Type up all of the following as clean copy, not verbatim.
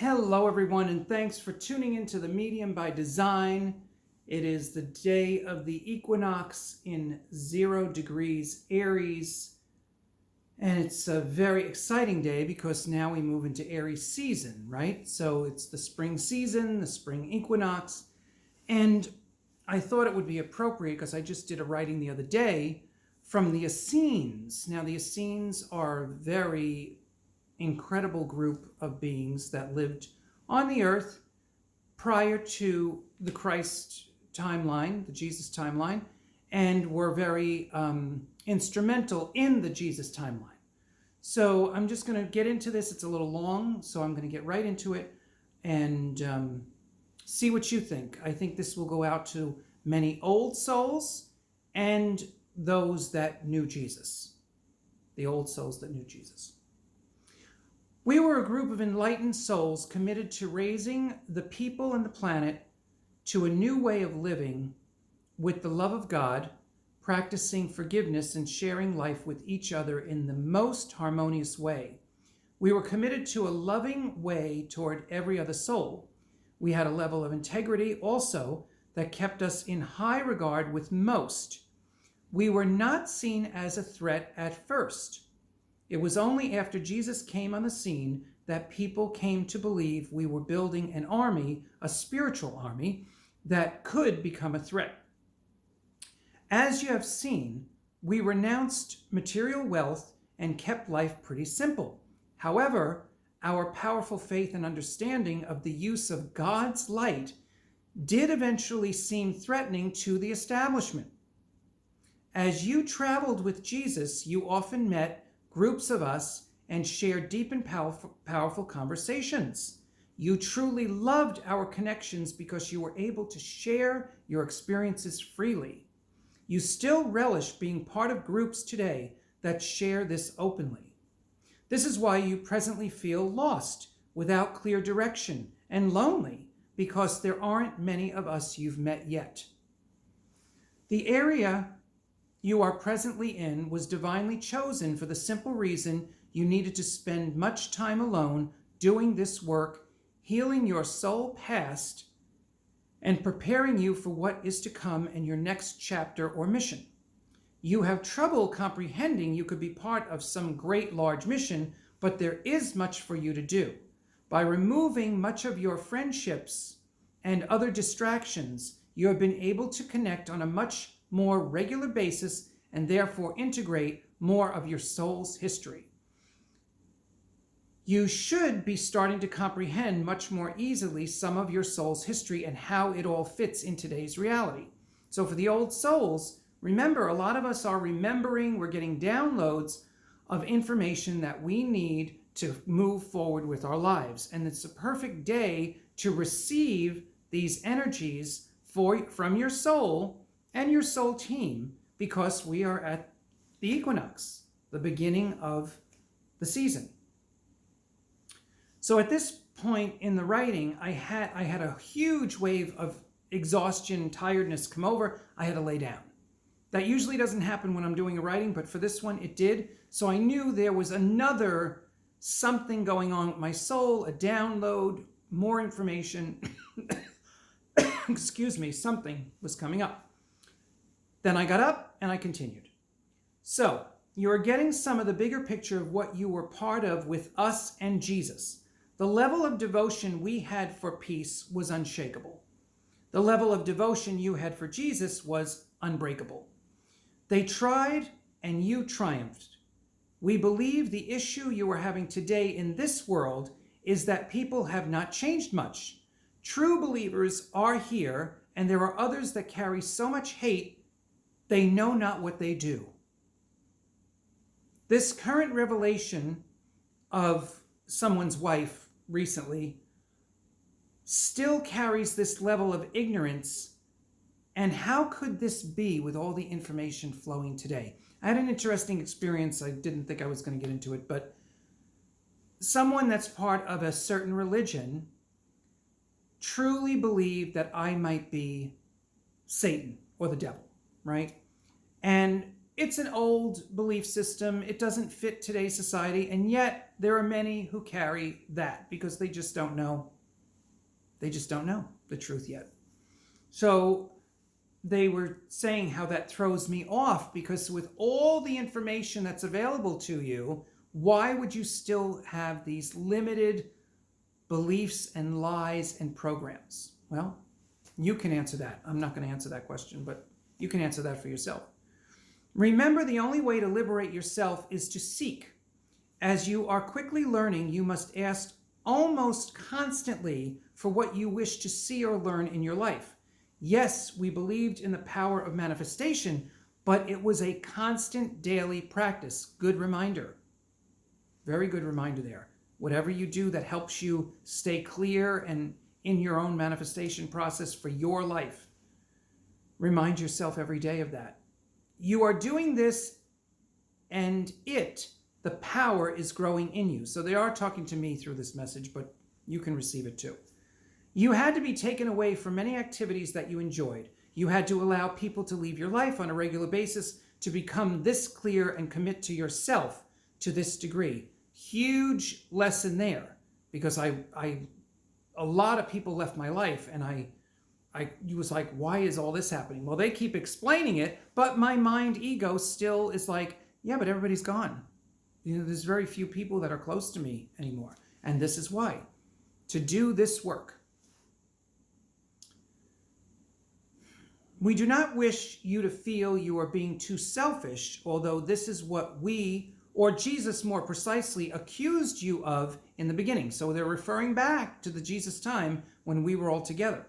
Hello everyone, and thanks for tuning into the Medium by Design. It is the day of the equinox in 0 degrees Aries, and it's a very exciting day because now we move into Aries season, right? So it's the spring season, the spring equinox, and I thought it would be appropriate because I just did a writing the other day from the Essenes. Now the Essenes are very incredible group of beings that lived on the earth prior to the Christ timeline, the Jesus timeline, and were very instrumental in the Jesus timeline. So I'm just going to get into this. It's a little long, so I'm going to get right into it and see what you think. I think this will go out to many old souls and those that knew Jesus, the old souls that knew Jesus. We were a group of enlightened souls committed to raising the people and the planet to a new way of living with the love of God, practicing forgiveness and sharing life with each other in the most harmonious way. We were committed to a loving way toward every other soul. We had a level of integrity also that kept us in high regard with most. We were not seen as a threat at first. It was only after Jesus came on the scene that people came to believe we were building an army, a spiritual army, that could become a threat. As you have seen, we renounced material wealth and kept life pretty simple. However, our powerful faith and understanding of the use of God's light did eventually seem threatening to the establishment. As you traveled with Jesus, you often met groups of us and shared deep and powerful conversations. You truly loved our connections because you were able to share your experiences freely. You still relish being part of groups today that share this openly. This is why you presently feel lost, without clear direction, and lonely because there aren't many of us you've met yet. The area you are presently in was divinely chosen for the simple reason you needed to spend much time alone doing this work, healing your soul past, and preparing you for what is to come in your next chapter or mission. You have trouble comprehending you could be part of some great large mission, but there is much for you to do. By removing much of your friendships and other distractions, you have been able to connect on a much more regular basis and therefore integrate more of your soul's history. You should be starting to comprehend much more easily some of your soul's history and how it all fits in today's reality. So for the old souls, remember, a lot of us are remembering, we're getting downloads of information that we need to move forward with our lives. And it's a perfect day to receive these energies from your soul and your soul team, because we are at the equinox, the beginning of the season. So at this point in the writing, I had a huge wave of exhaustion, tiredness come over. I had to lay down. That usually doesn't happen when I'm doing a writing, but for this one it did. So I knew there was another something going on with my soul, a download, more information. Excuse me, something was coming up. Then I got up and I continued. So you are getting some of the bigger picture of what you were part of with us and Jesus. The level of devotion we had for peace was unshakable. The level of devotion you had for Jesus was unbreakable. They tried and you triumphed. We believe the issue you are having today in this world is that people have not changed much. True believers are here, and there are others that carry so much hate they know not what they do. This current revelation of someone's wife recently still carries this level of ignorance. And how could this be with all the information flowing today? I had an interesting experience. I didn't think I was going to get into it, but someone that's part of a certain religion truly believed that I might be Satan or the devil, right? And it's an old belief system. It doesn't fit today's society. And yet there are many who carry that because they just don't know. They just don't know the truth yet. So they were saying how that throws me off, because with all the information that's available to you, why would you still have these limited beliefs and lies and programs? Well, you can answer that. I'm not going to answer that question, but you can answer that for yourself. Remember, the only way to liberate yourself is to seek. As you are quickly learning, you must ask almost constantly for what you wish to see or learn in your life. Yes, we believed in the power of manifestation, but it was a constant daily practice. Good reminder. Very good reminder there. Whatever you do that helps you stay clear and in your own manifestation process for your life, remind yourself every day of that. You are doing this, and the power is growing in you. So they are talking to me through this message, but you can receive it too. You had to be taken away from many activities that you enjoyed. You had to allow people to leave your life on a regular basis to become this clear and commit to yourself to this degree. Huge lesson there, because a lot of people left my life, and I was like, why is all this happening? Well, they keep explaining it, but my mind ego still is like, yeah, but everybody's gone. There's very few people that are close to me anymore. And this is why. To do this work. We do not wish you to feel you are being too selfish, although this is what we, or Jesus more precisely, accused you of in the beginning. So they're referring back to the Jesus time when we were all together.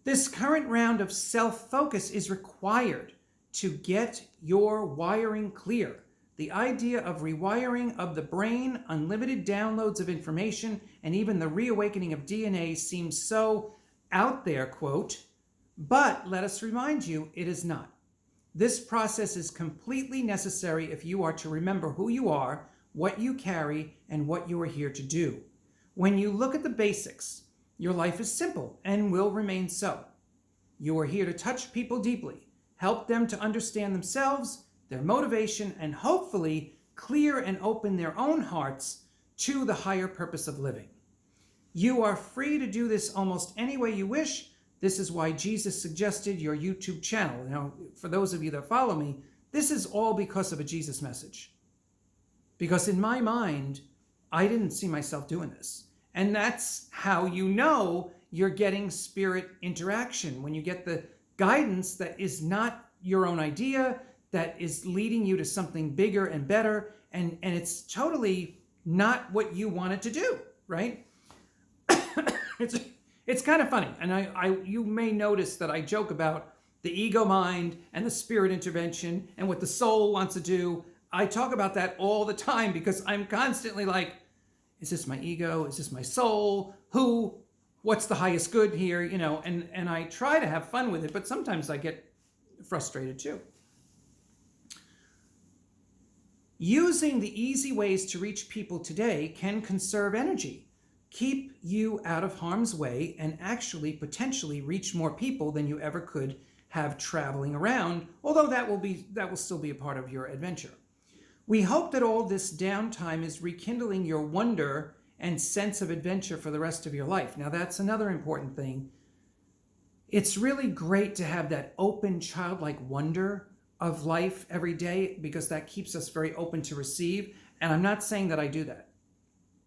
This current round of self-focus is required to get your wiring clear. The idea of rewiring of the brain, unlimited downloads of information, and even the reawakening of DNA seems so out there, quote, but let us remind you, it is not. This process is completely necessary if you are to remember who you are, what you carry, and what you are here to do. When you look at the basics, your life is simple and will remain so. You are here to touch people deeply, help them to understand themselves, their motivation, and hopefully clear and open their own hearts to the higher purpose of living. You are free to do this almost any way you wish. This is why Jesus suggested your YouTube channel. Now, for those of you that follow me, this is all because of a Jesus message. Because in my mind, I didn't see myself doing this. And that's how you know you're getting spirit interaction, when you get the guidance that is not your own idea, that is leading you to something bigger and better, and it's totally not what you wanted to do, right? It's kind of funny, and you may notice that I joke about the ego mind and the spirit intervention and what the soul wants to do. I talk about that all the time because I'm constantly like, is this my ego? Is this my soul? What's the highest good here? And I try to have fun with it, but sometimes I get frustrated too. Using the easy ways to reach people today can conserve energy, keep you out of harm's way, and actually potentially reach more people than you ever could have traveling around, although that will still be a part of your adventure. We hope that all this downtime is rekindling your wonder and sense of adventure for the rest of your life. Now, that's another important thing. It's really great to have that open, childlike wonder of life every day, because that keeps us very open to receive. And I'm not saying that I do that.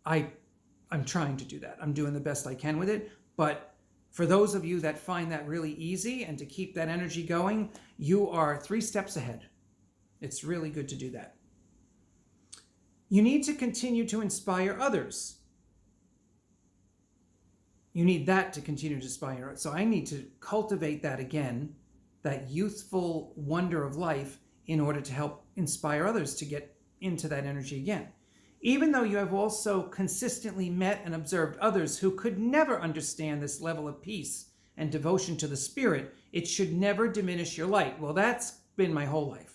I'm trying to do that. I'm doing the best I can with it. But for those of you that find that really easy and to keep that energy going, you are 3 steps ahead. It's really good to do that. You need to continue to inspire others. You need that to continue to inspire. So I need to cultivate that again, that youthful wonder of life, in order to help inspire others to get into that energy again. Even though you have also consistently met and observed others who could never understand this level of peace and devotion to the spirit, it should never diminish your light. Well, that's been my whole life.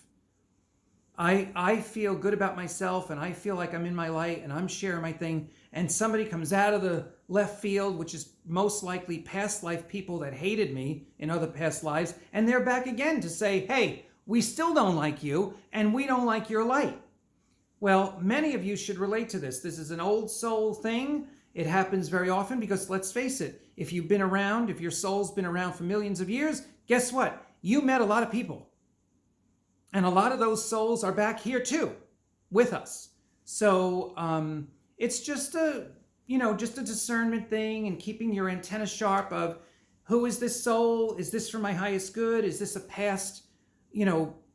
I feel good about myself, and I feel like I'm in my light and I'm sharing my thing, and somebody comes out of the left field, which is most likely past life people that hated me in other past lives, and they're back again to say, hey, we still don't like you, and we don't like your light. Well, many of you should relate to this. This is an old soul thing. It happens very often because, let's face it, if you've been around, if your soul's been around for millions of years, guess what? You met a lot of people. And a lot of those souls are back here too, with us. So it's just a discernment thing, and keeping your antenna sharp of, who is this soul? Is this for my highest good? Is this a past,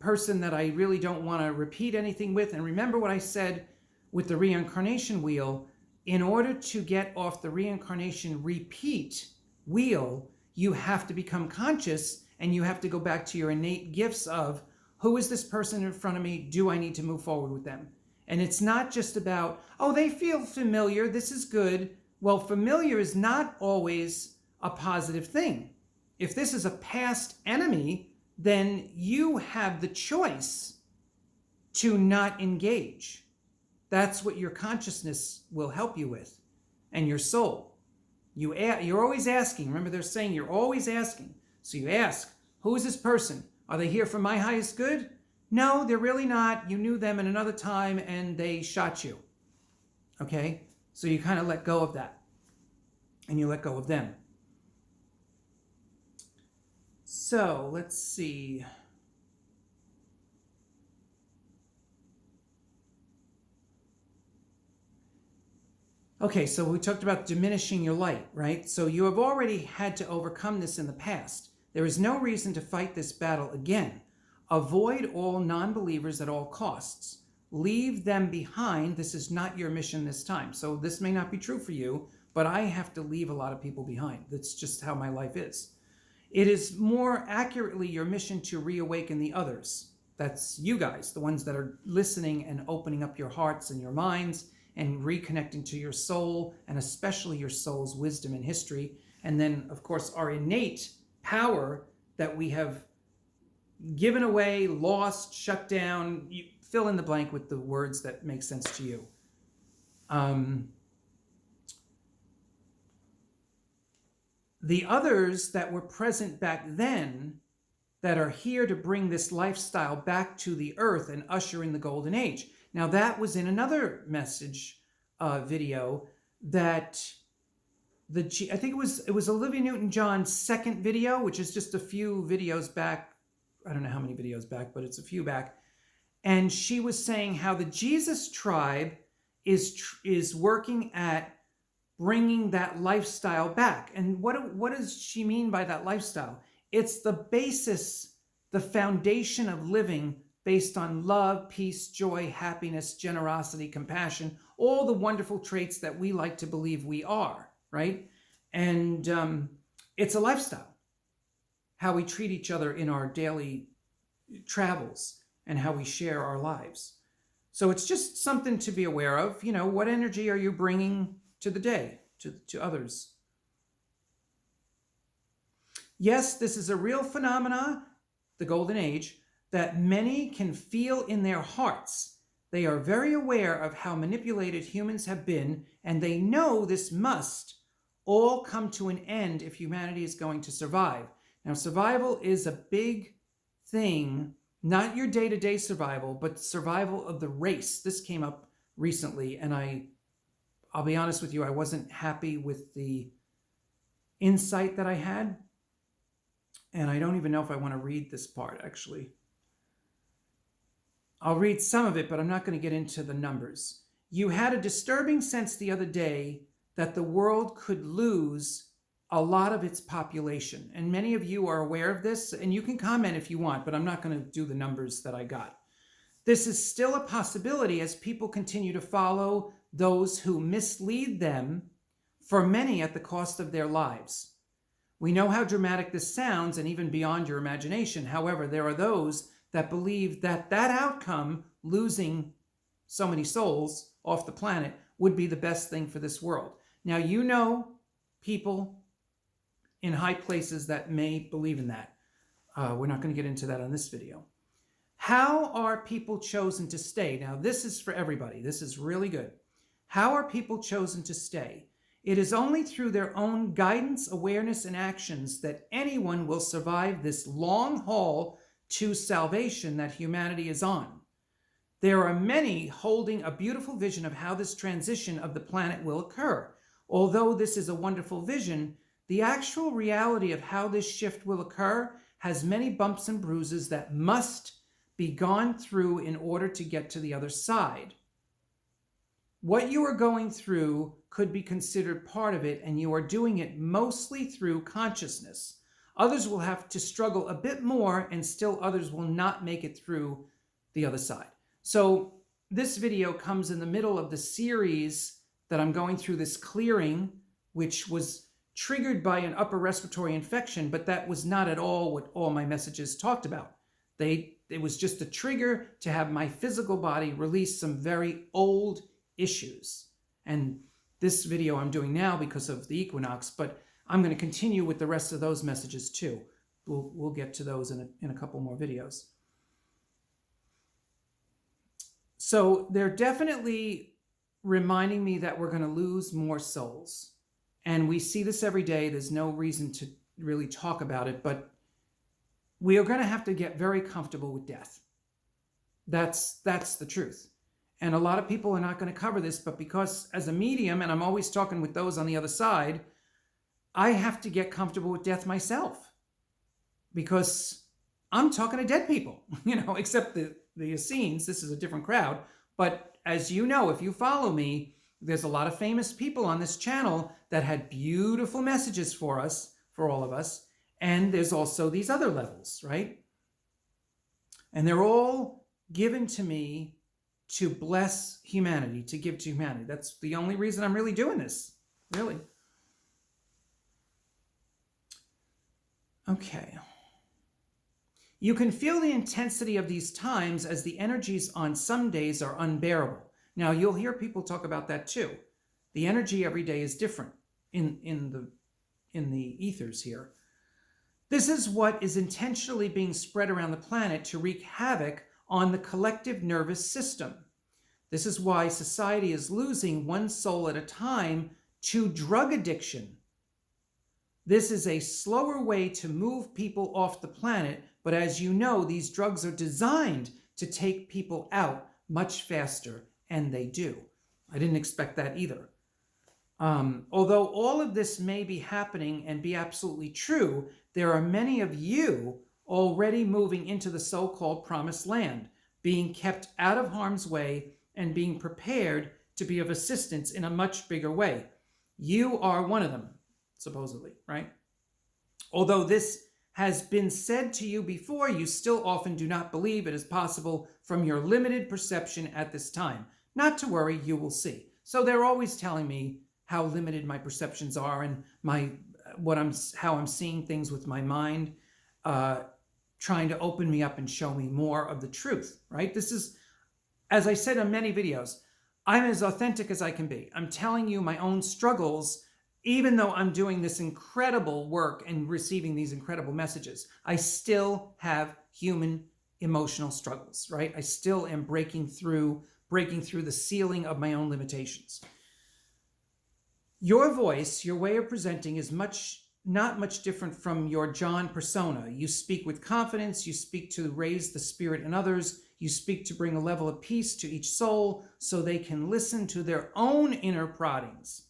person that I really don't want to repeat anything with? And remember what I said with the reincarnation wheel. In order to get off the reincarnation repeat wheel, you have to become conscious, and you have to go back to your innate gifts of, who is this person in front of me? Do I need to move forward with them? And it's not just about, oh, they feel familiar, this is good. Well, familiar is not always a positive thing. If this is a past enemy, then you have the choice to not engage. That's what your consciousness will help you with, and your soul. You're always asking. Remember, they're saying you're always asking. So you ask, who is this person? Are they here for my highest good? No, they're really not. You knew them in another time and they shot you. Okay? So you kind of let go of that. And you let go of them. So let's see. Okay, so we talked about diminishing your light, right? So you have already had to overcome this in the past. There is no reason to fight this battle again. Avoid all non-believers at all costs. Leave them behind. This is not your mission this time. So this may not be true for you, but I have to leave a lot of people behind. That's just how my life is. It is more accurately your mission to reawaken the others. That's you guys, the ones that are listening and opening up your hearts and your minds and reconnecting to your soul, and especially your soul's wisdom and history. And then, of course, our innate power that we have given away, lost, shut down. You fill in the blank with the words that make sense to you. The others that were present back then, that are here to bring this lifestyle back to the earth and usher in the golden age. Now, that was in another message video that I think it was Olivia Newton-John's second video, which is just a few videos back. I don't know how many videos back, but it's a few back. And she was saying how the Jesus tribe is working at bringing that lifestyle back. And what does she mean by that lifestyle? It's the basis, the foundation of living based on love, peace, joy, happiness, generosity, compassion, all the wonderful traits that we like to believe we are, right? And it's a lifestyle. How we treat each other in our daily travels and how we share our lives. So it's just something to be aware of. What energy are you bringing to the day, to others? Yes, this is a real phenomena, the golden age, that many can feel in their hearts. They are very aware of how manipulated humans have been, and they know this must all come to an end if humanity is going to survive. Now, survival is a big thing, not your day-to-day survival, but survival of the race. This came up recently, and I'll be honest with you, I wasn't happy with the insight that I had. And I don't even know if I want to read this part, actually. I'll read some of it, but I'm not going to get into the numbers. You had a disturbing sense the other day that the world could lose a lot of its population. And many of you are aware of this, and you can comment if you want, but I'm not going to do the numbers that I got. This is still a possibility as people continue to follow those who mislead them, for many at the cost of their lives. We know how dramatic this sounds and even beyond your imagination. However, there are those that believe that outcome, losing so many souls off the planet, would be the best thing for this world. Now, people in high places that may believe in that. We're not going to get into that on this video. How are people chosen to stay? Now, this is for everybody. This is really good. How are people chosen to stay? It is only through their own guidance, awareness, and actions that anyone will survive this long haul to salvation that humanity is on. There are many holding a beautiful vision of how this transition of the planet will occur. Although this is a wonderful vision, the actual reality of how this shift will occur has many bumps and bruises that must be gone through in order to get to the other side. What you are going through could be considered part of it, and you are doing it mostly through consciousness. Others will have to struggle a bit more, and still others will not make it through the other side. So this video comes in the middle of the series that I'm going through, this clearing, which was triggered by an upper respiratory infection, but that was not at all what all my messages talked about. It was just a trigger to have my physical body release some very old issues. And this video I'm doing now because of the equinox, but I'm going to continue with the rest of those messages too. We'll get to those in a couple more videos. So they're definitely reminding me that we're going to lose more souls. And we see this every day. There's no reason to really talk about it, but we are going to have to get very comfortable with death. That's the truth. And a lot of people are not going to cover this, but because as a medium, and I'm always talking with those on the other side, I have to get comfortable with death myself because I'm talking to dead people, except the Essenes. This is a different crowd. But as you know, if you follow me, there's a lot of famous people on this channel that had beautiful messages for us, for all of us. And there's also these other levels, right? And they're all given to me to bless humanity, to give to humanity. That's the only reason I'm really doing this, really. Okay. You can feel the intensity of these times as the energies on some days are unbearable. Now, you'll hear people talk about that too. The energy every day is different in the ethers here. This is what is intentionally being spread around the planet to wreak havoc on the collective nervous system. This is why society is losing one soul at a time to drug addiction. This is a slower way to move people off the planet, but as you know, these drugs are designed to take people out much faster, and they do. I didn't expect that either. Although all of this may be happening and be absolutely true, there are many of you already moving into the so-called promised land, being kept out of harm's way and being prepared to be of assistance in a much bigger way. You are one of them, supposedly, right? Although this has been said to you before, you still often do not believe it is possible from your limited perception at this time. Not to worry, you will see. So they're always telling me how limited my perceptions are and how I'm seeing things with my mind, trying to open me up and show me more of the truth, right? This is, as I said in many videos, I'm as authentic as I can be. I'm telling you my own struggles, even though I'm doing this incredible work and receiving these incredible messages. I still have human emotional struggles, right? I still am breaking through the ceiling of my own limitations. Your voice, your way of presenting is not much different from your John persona. You speak with confidence, you speak to raise the spirit in others, you speak to bring a level of peace to each soul so they can listen to their own inner proddings.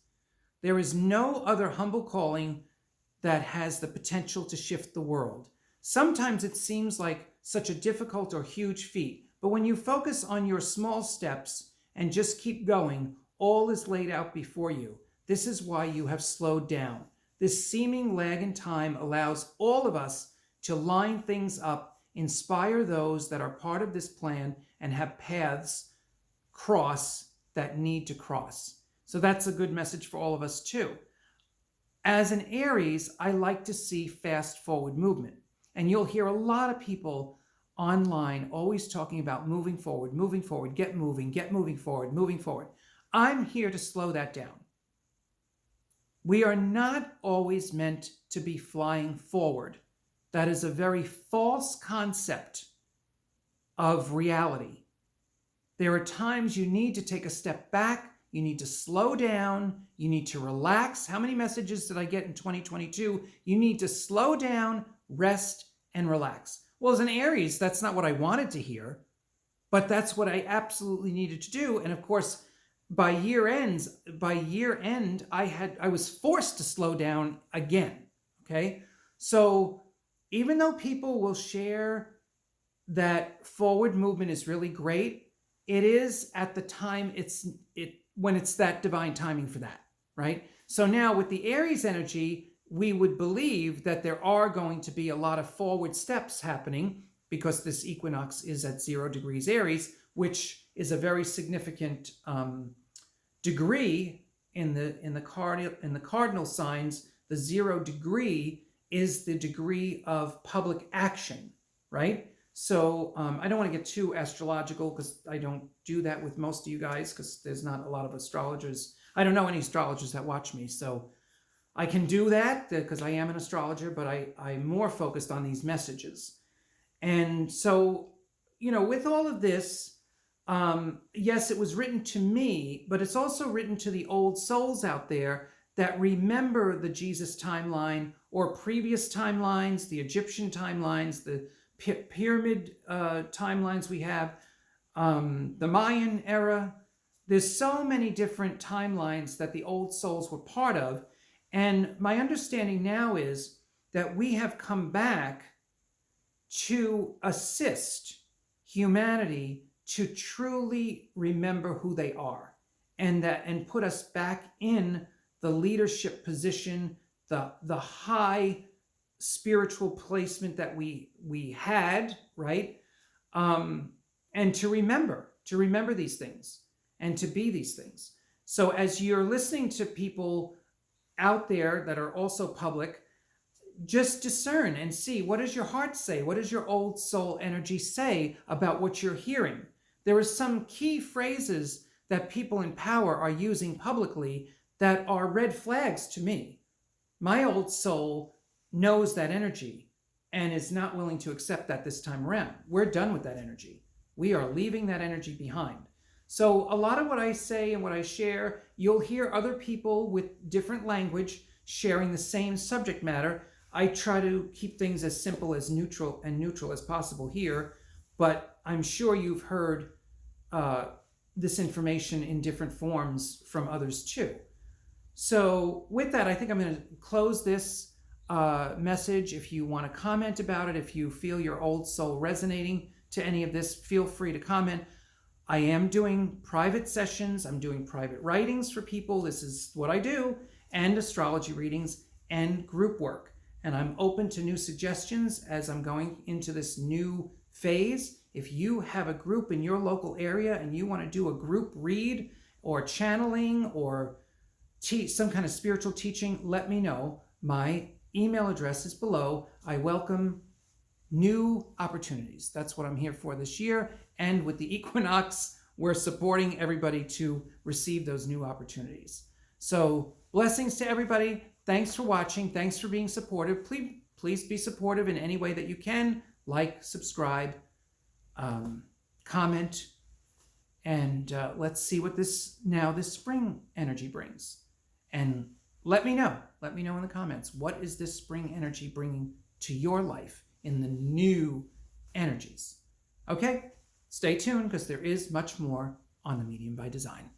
There is no other humble calling that has the potential to shift the world. Sometimes it seems like such a difficult or huge feat, but when you focus on your small steps and just keep going, all is laid out before you. This is why you have slowed down. This seeming lag in time allows all of us to line things up, inspire those that are part of this plan, and have paths cross that need to cross. So that's a good message for all of us too. As an Aries, I like to see fast forward movement. And you'll hear a lot of people online always talking about moving forward, get moving forward. I'm here to slow that down. We are not always meant to be flying forward. That is a very false concept of reality. There are times you need to take a step back, you need to slow down, you need to relax. How many messages did I get in 2022? You need to slow down, rest, and relax. Well, as an Aries, that's not what I wanted to hear, but that's what I absolutely needed to do. And of course, by year end, I was forced to slow down again. Okay. So even though people will share that forward movement is really great, it is at the time when it's that divine timing for that, right? So now with the Aries energy, we would believe that there are going to be a lot of forward steps happening because this equinox is at 0 degrees Aries, which is a very significant degree in the cardinal signs. The 0 degree is the degree of public action, right? So I don't want to get too astrological because I don't do that with most of you guys because there's not a lot of astrologers. I don't know any astrologers that watch me, so I can do that because I am an astrologer, but I'm more focused on these messages. And so, with all of this, yes, it was written to me, but it's also written to the old souls out there that remember the Jesus timeline or previous timelines, the Egyptian timelines, the pyramid timelines we have, the Mayan era. There's so many different timelines that the old souls were part of. And my understanding now is that we have come back to assist humanity to truly remember who they are and put us back in the leadership position, the high spiritual placement that we had, right? And to remember these things and to be these things. So as you're listening to people out there that are also public, just discern and see, what does your heart say? What does your old soul energy say about what you're hearing? There are some key phrases that people in power are using publicly that are red flags to me. My old soul knows that energy and is not willing to accept that this time around. We're done with that energy. We are leaving that energy behind. So a lot of what I say and what I share, you'll hear other people with different language sharing the same subject matter. I try to keep things as simple as neutral as possible here, but I'm sure you've heard this information in different forms from others too. So with that, I think I'm going to close this message. If you want to comment about it, if you feel your old soul resonating to any of this, feel free to comment. I am doing private sessions. I'm doing private writings for people. This is what I do, and astrology readings and group work. And I'm open to new suggestions as I'm going into this new phase. If you have a group in your local area and you want to do a group read or channeling or some kind of spiritual teaching, let me know. My email address is below. I welcome new opportunities. That's what I'm here for this year. And with the equinox, we're supporting everybody to receive those new opportunities. So blessings to everybody. Thanks for watching. Thanks for being supportive. Please be supportive in any way that you can. Like, subscribe, comment, and let's see what this spring energy brings. And let me know in the comments, what is this spring energy bringing to your life in the new energies? Okay, stay tuned because there is much more on the Medium by Design.